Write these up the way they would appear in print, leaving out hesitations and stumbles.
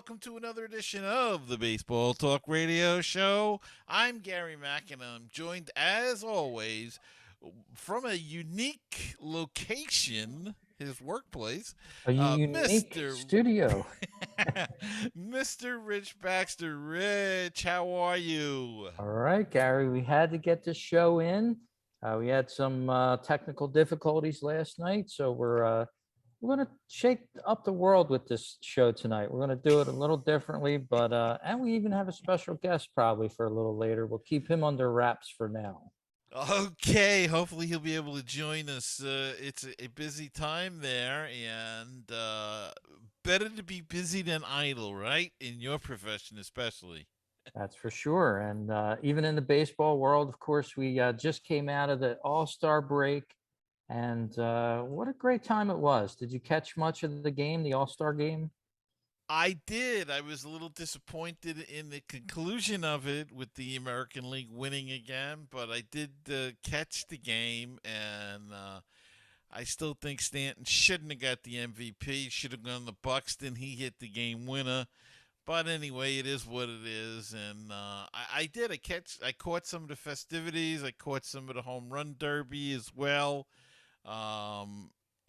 welcome to another edition of the Baseball Talk Radio Show. I'm Gary Mack, and I'm joined, as always, from a unique location, his workplace, A unique Mr. studio. Mr. Rich Baxter. Rich, how are you? All right, Gary, we had to get this show in. We had some technical difficulties last night, so we're going to shake up the world with this show tonight. We're going to do it a little differently, but and we even have a special guest probably for a little later. We'll keep him under wraps for now. Okay, hopefully he'll be able to join us. It's a busy time there, and better to be busy than idle, right? In your profession, especially. That's for sure. And even in the baseball world, of course, we just came out of the All-Star break. And what a great time it was. Did you catch much of the game, the All-Star game? I did. I was a little disappointed in the conclusion of it with the American League winning again, but I did catch the game, and I still think Stanton shouldn't have got the MVP. Should have gone the Buxton. He hit the game winner. But anyway, it is what it is, and I did. I caught some of the festivities. I caught some of the home run derby as well.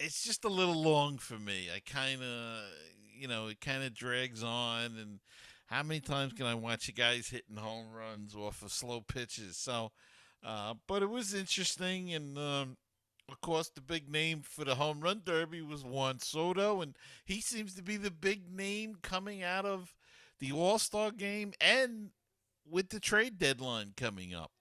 It's just a little long for me. I kind of, it kind of drags on, and how many times can I watch you guys hitting home runs off of slow pitches? So, but it was interesting, and of course, the big name for the home run derby was Juan Soto, and he seems to be the big name coming out of the All Star game and with the trade deadline coming up.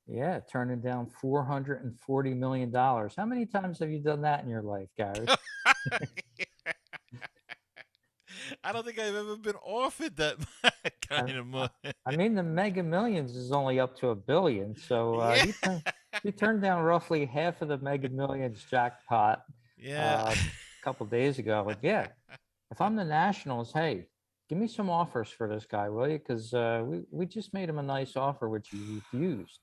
Yeah, turning down $440 million. How many times have you done that in your life, Gary? I don't think I've ever been offered that I, kind of I money. I mean, the Mega Millions is only up to a billion, so Yeah, he turned down roughly half of the Mega Millions jackpot yeah. a couple days ago. But yeah, if I'm the Nationals, hey, give me some offers for this guy, will you? Because we just made him a nice offer, which he refused.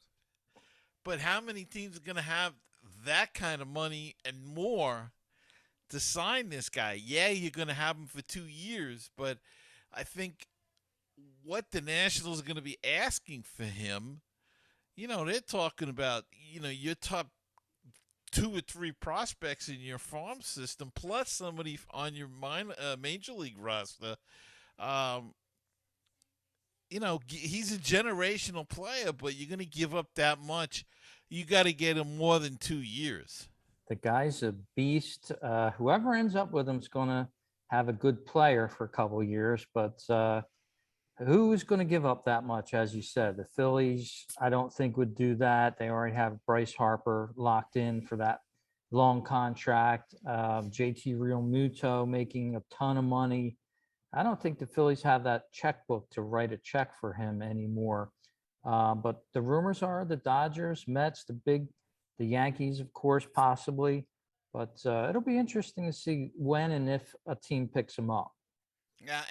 But how many teams are going to have that kind of money and more to sign this guy? Yeah, you're going to have him for 2 years, but I think what the Nationals are going to be asking for him, they're talking about, your top two or three prospects in your farm system, plus somebody on your major league roster. Um, he's a generational player, but you're going to give up that much. You got to get him more than 2 years. The guy's a beast. Whoever ends up with him is going to have a good player for a couple of years, but who's going to give up that much? As you said, the Phillies, I don't think would do that. They already have Bryce Harper locked in for that long contract. JT Realmuto making a ton of money. I don't think the Phillies have that checkbook to write a check for him anymore. But the rumors are the Dodgers, Mets, the Yankees, of course, possibly. But it'll be interesting to see when and if a team picks him up.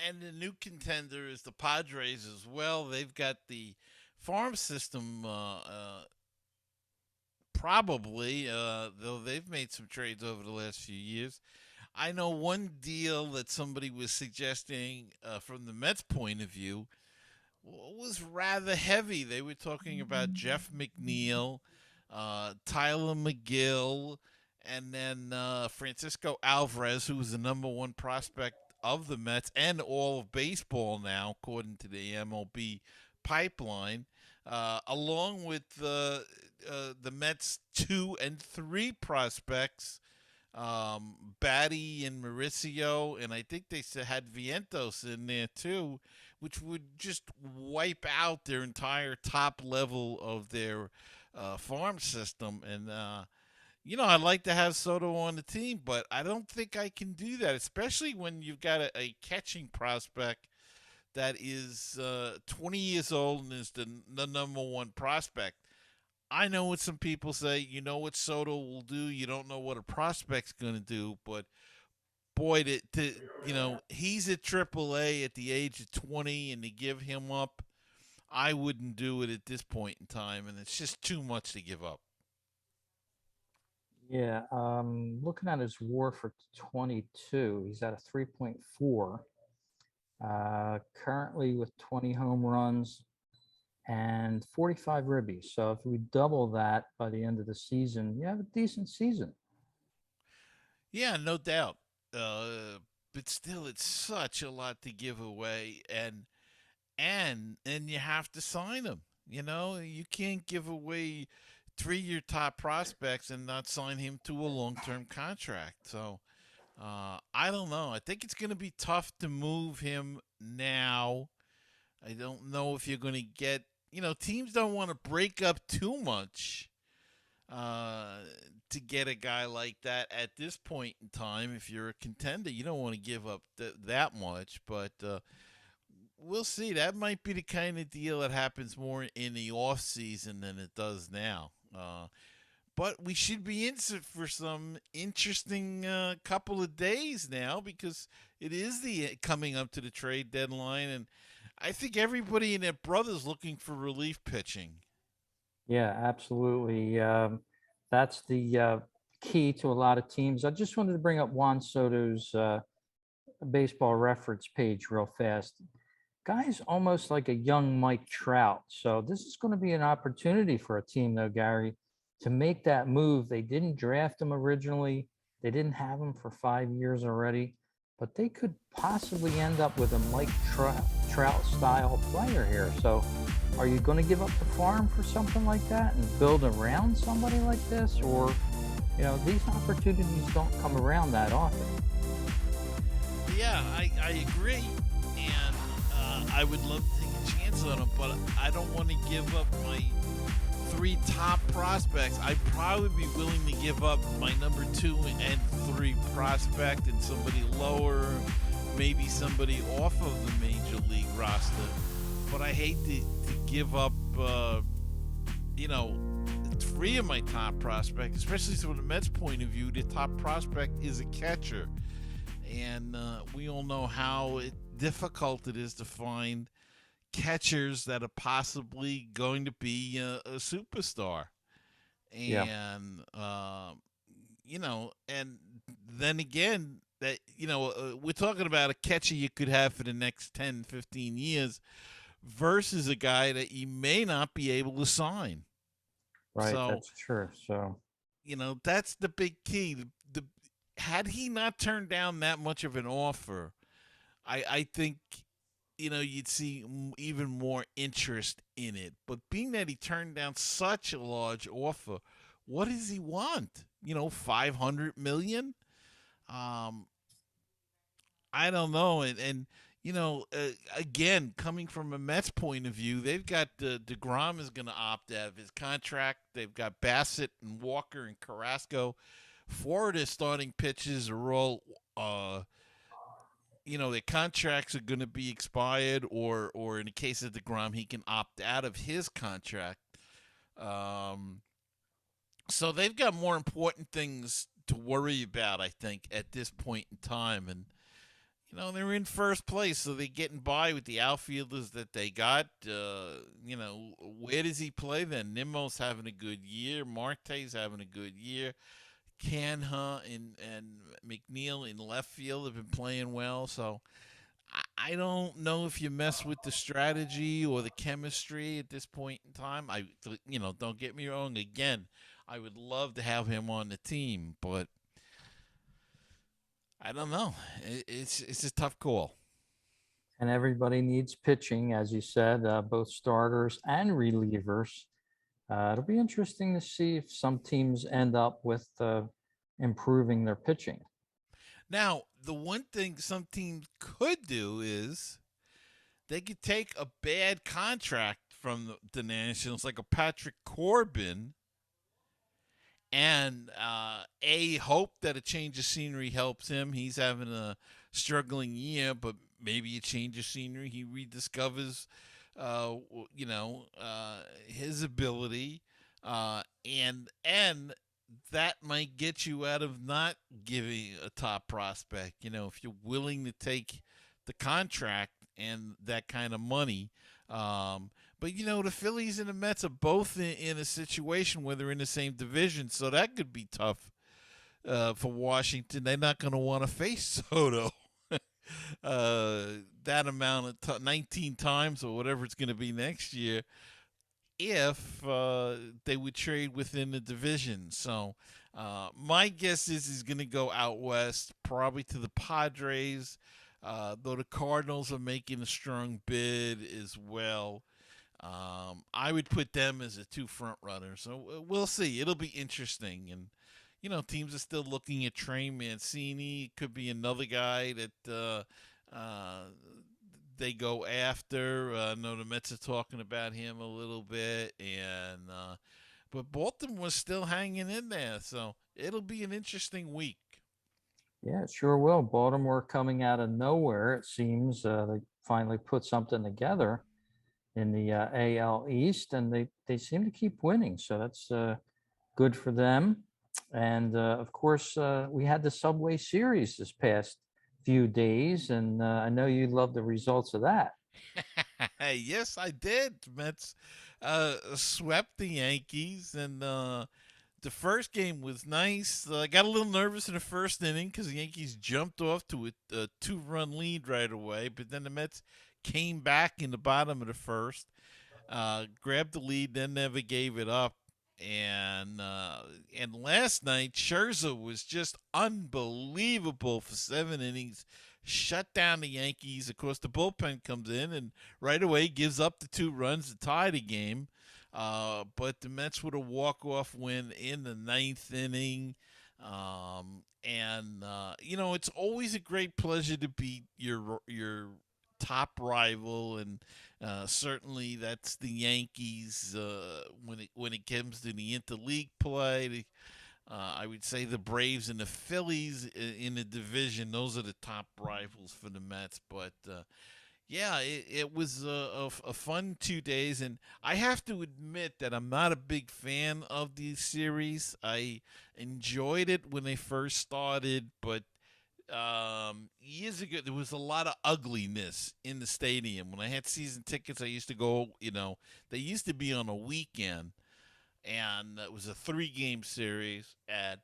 And the new contender is the Padres as well. They've got the farm system probably, though they've made some trades over the last few years. I know one deal that somebody was suggesting from the Mets' point of view was rather heavy. They were talking about Jeff McNeil, Tyler McGill, and then Francisco Alvarez, who was the number one prospect of the Mets and all of baseball now, according to the MLB pipeline, along with the Mets' 2 and 3 prospects, Batty and Mauricio, and I think they had Vientos in there too, which would just wipe out their entire top level of their farm system. And I'd like to have Soto on the team, but I don't think I can do that, especially when you've got a catching prospect that is 20 years old and is the number one prospect. I know what some people say. You know what Soto will do. You don't know what a prospect's going to do. But boy, he's at AAA at the age of 20, and to give him up, I wouldn't do it at this point in time, and it's just too much to give up. Yeah, looking at his WAR for 22, he's at a 3.4. currently with 20 home runs and 45 ribbies. So if we double that by the end of the season, you have a decent season. Yeah, no doubt. But still, it's such a lot to give away, and you have to sign him. You know, you can't give away three of your top prospects and not sign him to a long-term contract. So I don't know. I think it's going to be tough to move him now. I don't know if you're going to get. Teams don't want to break up too much uh, to get a guy like that at this point in time. If you're a contender, you don't want to give up that much. But we'll see. That might be the kind of deal that happens more in the off season than it does now. But we should be in for some interesting couple of days now because it is the coming up to the trade deadline, and I think everybody and their brother's looking for relief pitching. Yeah, absolutely. That's the key to a lot of teams. I just wanted to bring up Juan Soto's baseball reference page real fast. Guy's almost like a young Mike Trout. So this is going to be an opportunity for a team, though, Gary, to make that move. They didn't draft him originally. They didn't have him for 5 years already, but they could possibly end up with a Trout style player here. So are you going to give up the farm for something like that and build around somebody like this? Or, these opportunities don't come around that often. Yeah, I agree, and I would love to take a chance on him, but I don't want to give up my three top prospects. I'd probably be willing to give up my number two and three prospect and somebody lower, maybe somebody off of the major league roster. But I hate to give up, you know, three of my top prospects, especially from the Mets' point of view. The top prospect is a catcher, and we all know how difficult it is to find catchers that are possibly going to be a superstar. Yeah. And and then again, that we're talking about a catcher you could have for the next 10, 15 years versus a guy that you may not be able to sign. Right. So, That's true. So, that's the big key. The Had he not turned down that much of an offer, I think you'd see even more interest in it. But being that he turned down such a large offer, what does he want? 500 million. Um, I don't know. And again, coming from a Mets point of view, they've got Degrom is going to opt out of his contract. They've got Bassett and Walker and Carrasco. Florida's starting pitches are all their contracts are going to be expired, or in the case of Degrom, he can opt out of his contract. Um, so they've got more important things to worry about, I think, at this point in time, and they're in first place, so they're getting by with the outfielders that they got. Where does he play then? Nimmo's having a good year. Marte's having a good year. Canha and McNeil in left field have been playing well. So I don't know if you mess with the strategy or the chemistry at this point in time. Don't get me wrong. Again, I would love to have him on the team, but I don't know. It's a tough call. and everybody needs pitching, as you said, both starters and relievers. It'll be interesting to see if some teams end up with improving their pitching. Now, the one thing some teams could do is they could take a bad contract from the Nationals, like a Patrick Corbin, and hope that a change of scenery helps him. He's having a struggling year, but maybe a change of scenery, he rediscovers, uh, his ability, and that might get you out of not giving a top prospect. If you're willing to take the contract and that kind of money. But the Phillies and the Mets are both in a situation where they're in the same division, so that could be tough for Washington. They're not going to want to face Soto. uh, that amount of 19 times or whatever it's going to be next year if they would trade within the division. So my guess is he's going to go out west, probably to the Padres. Though the Cardinals are making a strong bid as well. I would put them as the two front runners. So we'll see. It'll be interesting. And, teams are still looking at Trey Mancini. Could be another guy that they go after. I know the Mets are talking about him a little bit. But Baltimore's still hanging in there. So it'll be an interesting week. Yeah, it sure will. Baltimore coming out of nowhere, it seems. They finally put something together in the AL East, and they seem to keep winning. So that's good for them. And of course, we had the Subway Series this past few days, and I know you love the results of that. Yes, I did. Mets swept the Yankees, and the first game was nice. I got a little nervous in the first inning because the Yankees jumped off to a two-run lead right away, but then the Mets came back in the bottom of the first, grabbed the lead, then never gave it up. And last night Scherzer was just unbelievable for 7 innings, shut down the Yankees. Of course, the bullpen comes in and right away gives up the 2 runs to tie the game. But the Mets with a walk-off win in the ninth inning. It's always a great pleasure to beat your top rival, and certainly that's the Yankees. When it comes to the interleague play, I would say the Braves and the Phillies in the division. Those are the top rivals for the Mets. But yeah, it was a fun 2 days, and I have to admit that I'm not a big fan of the series. I enjoyed it when they first started, but years ago there was a lot of ugliness in the stadium. When I had season tickets, I used to go. They used to be on a weekend, and it was a 3-game series, and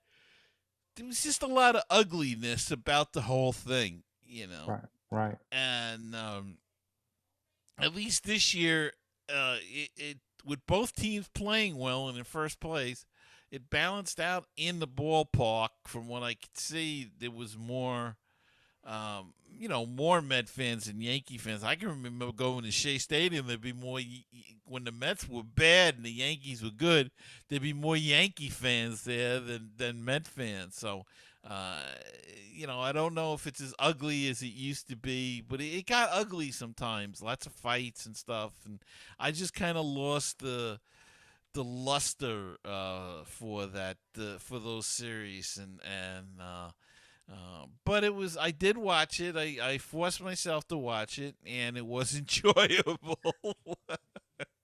there was just a lot of ugliness about the whole thing. Right, right. And at least this year, it with both teams playing well and in first place, it balanced out in the ballpark. From what I could see, there was more Met fans than Yankee fans. I can remember going to Shea Stadium. There'd be more when the Mets were bad and the Yankees were good. There'd be more Yankee fans there than Met fans. So, uh, I don't know if it's as ugly as it used to be, but it got ugly sometimes. Lots of fights and stuff, and I just kind of lost the luster for for those series, but I did watch it. I forced myself to watch it, and it was enjoyable.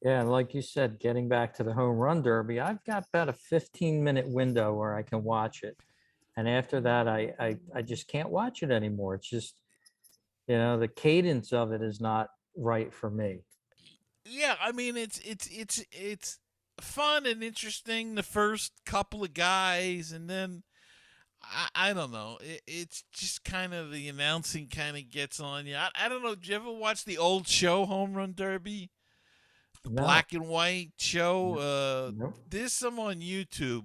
Yeah, like you said, getting back to the home run derby, I've got about a 15-minute window where I can watch it. And after that, I just can't watch it anymore. It's just, the cadence of it is not right for me. Yeah, I mean it's fun and interesting the first couple of guys, and then I don't know. It's just kind of the announcing kind of gets on you. I don't know. Did you ever watch the old show, Home Run Derby? The No, black and white show. no, There's some on YouTube.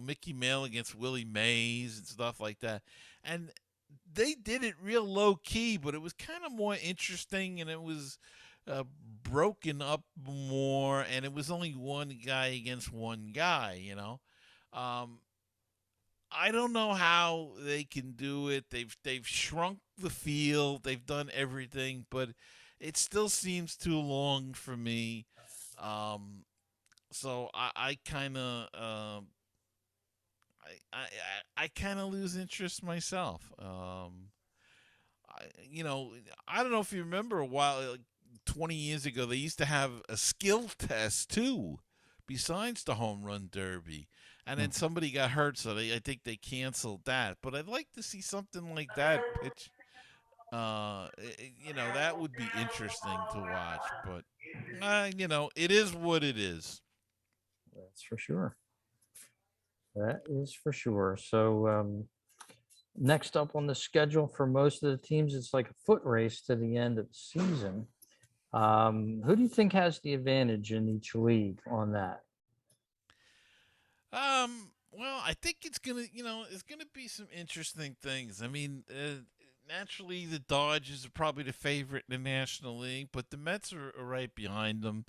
Mickey Mail against Willie Mays and stuff like that, and they did it real low key, but it was kind of more interesting, and it was uh, broken up more, and it was only one guy against one guy. Um, I don't know how they can do it. They've shrunk the field. They've done everything, but it still seems too long for me. Um, so I kind of I kind of lose interest myself. I, you know, I don't know if you remember a while, like 20 years ago, they used to have a skill test too, besides the home run derby. And then mm, somebody got hurt, so I think they canceled that. But I'd like to see something like that pitch. That would be interesting to watch. But it is what it is. that's for sure. That is for sure. So, Next up on the schedule for most of the teams, it's like a foot race to the end of the season. Who do you think has the advantage in each league on that? Well, I think it's gonna be some interesting things. I mean, naturally, the Dodgers are probably the favorite in the National League, but the Mets are right behind them.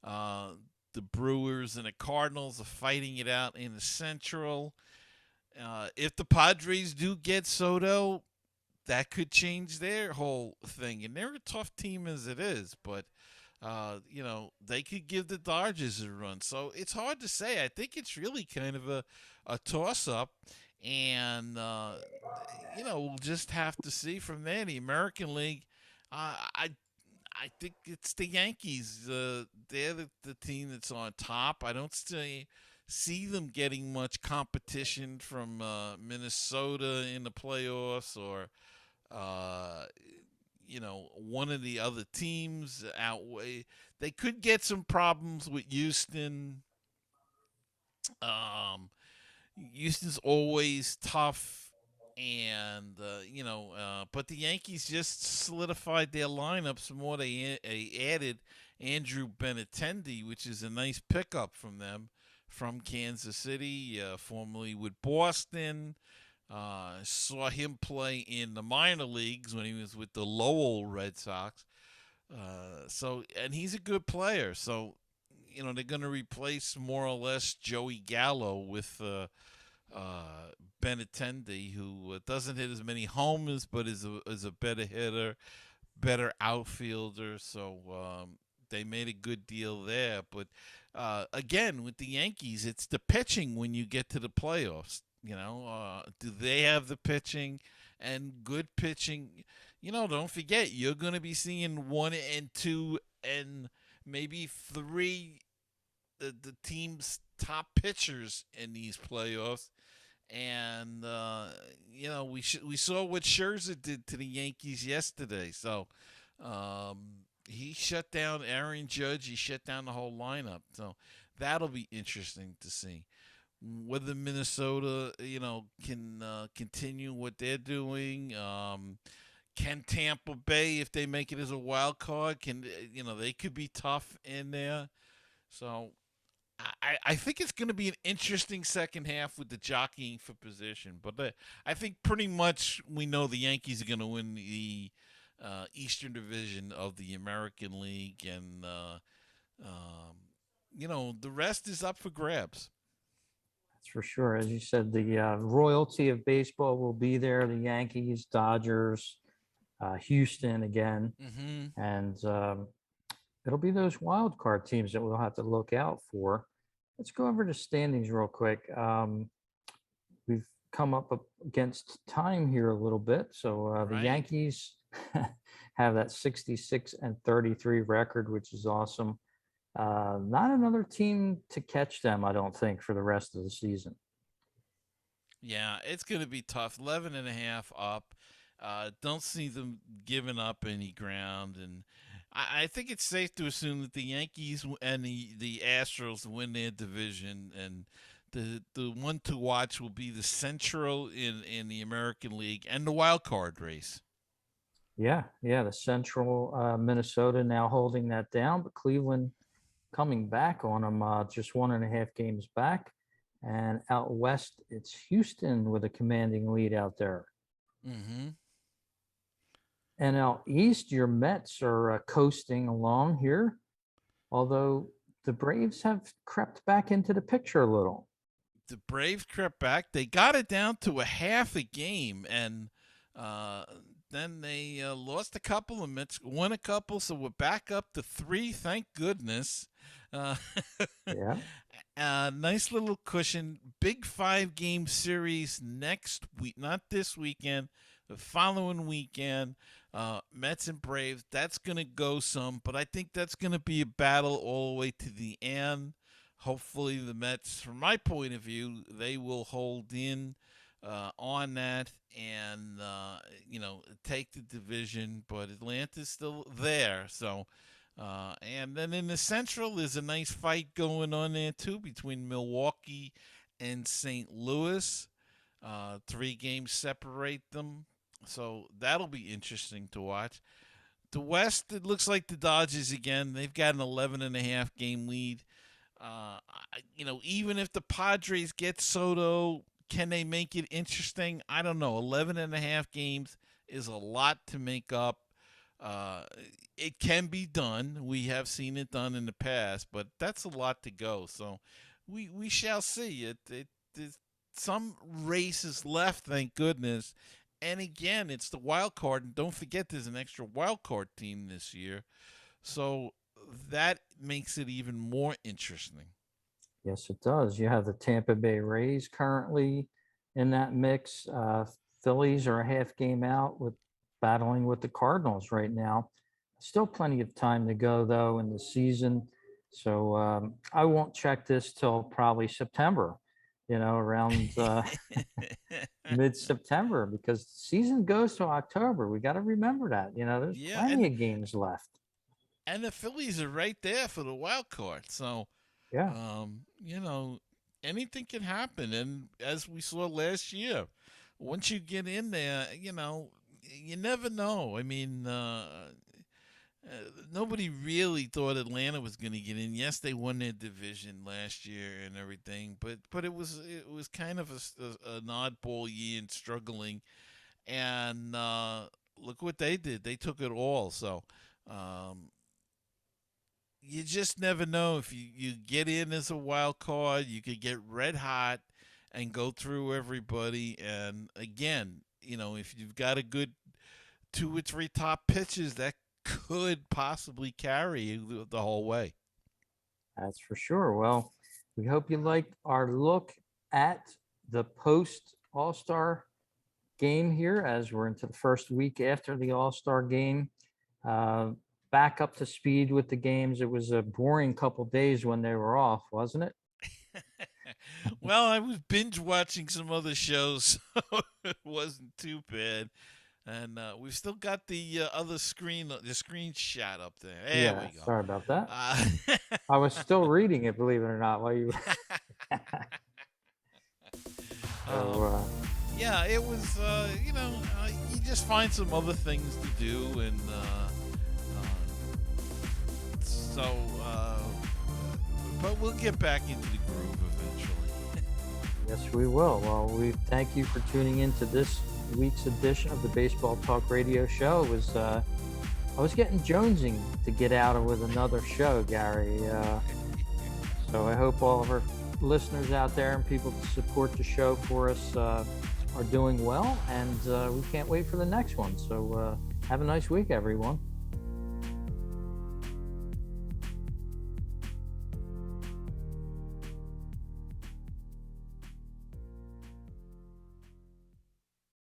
Uh, the Brewers and the Cardinals are fighting it out in the Central. If the Padres do get Soto, that could change their whole thing. And they're a tough team as it is, but they could give the Dodgers a run. So it's hard to say. I think it's really kind of a toss up. And, we'll just have to see from there. The American League, I think it's the Yankees. They're the team that's on top. I don't see them getting much competition from Minnesota in the playoffs or uh, one of the other teams outweigh. They could get some problems with Houston. Um, Houston's always tough, and but the Yankees just solidified their lineup some more. They added Andrew Benintendi, which is a nice pickup from them from Kansas City, formerly with Boston. Saw him play in the minor leagues when he was with the Lowell Red Sox. And he's a good player. So, they're going to replace more or less Joey Gallo with Benintendi, who doesn't hit as many homers, but is a better hitter, better outfielder. So they made a good deal there. But again, with the Yankees, it's the pitching when you get to the playoffs. Do they have the pitching and good pitching? Don't forget you're going to be seeing one and two and maybe three the team's top pitchers in these playoffs. And we saw what Scherzer did to the Yankees yesterday. So he shut down Aaron Judge. He shut down the whole lineup. So that'll be interesting to see whether Minnesota, can continue what they're doing. Can Tampa Bay, if they make it as a wild card, they could be tough in there. So I think it's going to be an interesting second half with the jockeying for position. But I think pretty much we know the Yankees are going to win the Eastern Division of the American League, and the rest is up for grabs. That's for sure. As you said, the royalty of baseball will be there. The Yankees, Dodgers, Houston again, Mm-hmm. and it'll be those wild card teams that we'll have to look out for. Let's go over the standings real quick. We've come up against time here a little bit. So the Right. Yankees have that 66 and 33 record, which is awesome. Not another team to catch them, I don't think, for the rest of the season. Yeah, it's going to be tough. 11 and a half up. Don't see them giving up any ground. And I think it's safe to assume that the Yankees and the Astros win their division. And the one to watch will be the Central in the American League and the wild card race. Yeah, yeah. The Central Minnesota now holding that down, but Cleveland coming back on them, just 1.5 games back. And out west, it's Houston with a commanding lead out there. Mm-hmm. And out east, your Mets are coasting along here, although the Braves have crept back into the picture a little. The Braves crept back. They got it down to a half a game, and uh, then they lost a couple of Mets, won a couple, so we're back up to three. Thank goodness. Uh, Yeah. nice little cushion. Big 5 game series next week, not this weekend, the following weekend. Mets and Braves. That's gonna go some, but I think that's gonna be a battle all the way to the end. Hopefully, the Mets, from my point of view, they will hold in on that and take the division. But Atlanta's still there, so. And then in the Central, there's a nice fight going on there too between Milwaukee and St. Louis. Three games separate them, so that'll be interesting to watch. The West, it looks like the Dodgers again. They've got an 11 and a half game lead. Even if the Padres get Soto, can they make it interesting? I don't know. 11 and a half games is a lot to make up. Uh, it can be done. We have seen it done in the past, but that's a lot to go. So we shall see. There's some races left, thank goodness. And again, it's the wild card, and don't forget there's an extra wild card team this year. So that makes it even more interesting. Yes, it does. You have the Tampa Bay Rays currently in that mix. Phillies are a half game out with battling with the Cardinals right now. Still plenty of time to go though in the season. So I won't check this till probably September, around mid-September because the season goes to October. We got to remember that. There's Yeah, plenty of games left. and the Phillies are right there for the wild card. So, Yeah, um, you know, anything can happen. And as we saw last year, once you get in there, you never know. I mean, nobody really thought Atlanta was going to get in. Yes, they won their division last year and everything, but it was kind of an oddball year and struggling. And look what they did. They took it all. So um, you just never know. If you get in as a wild card, you could get red hot and go through everybody. And again, if you've got a good two or three top pitches, that could possibly carry you the whole way. that's for sure. Well, we hope you liked our look at the post All-Star game here as we're into the first week after the All-Star game. Uh, Back up to speed with the games. It was a boring couple days when they were off, wasn't it? Well, I was binge watching some other shows, so it wasn't too bad. And we've still got the other screen, the screenshot up there. There Yeah, we go. sorry about that. Uh, I was still reading it, believe it or not, while you. So, um, yeah, it was. You just find some other things to do, and so. But we'll get back into the groove eventually. yes, we will. Well, we thank you for tuning in to this week's edition of the Baseball Talk Radio Show. It was I was getting jonesing to get out with another show, Gary. So I hope all of our listeners out there and people that support the show for us are doing well, and we can't wait for the next one. So have a nice week, everyone.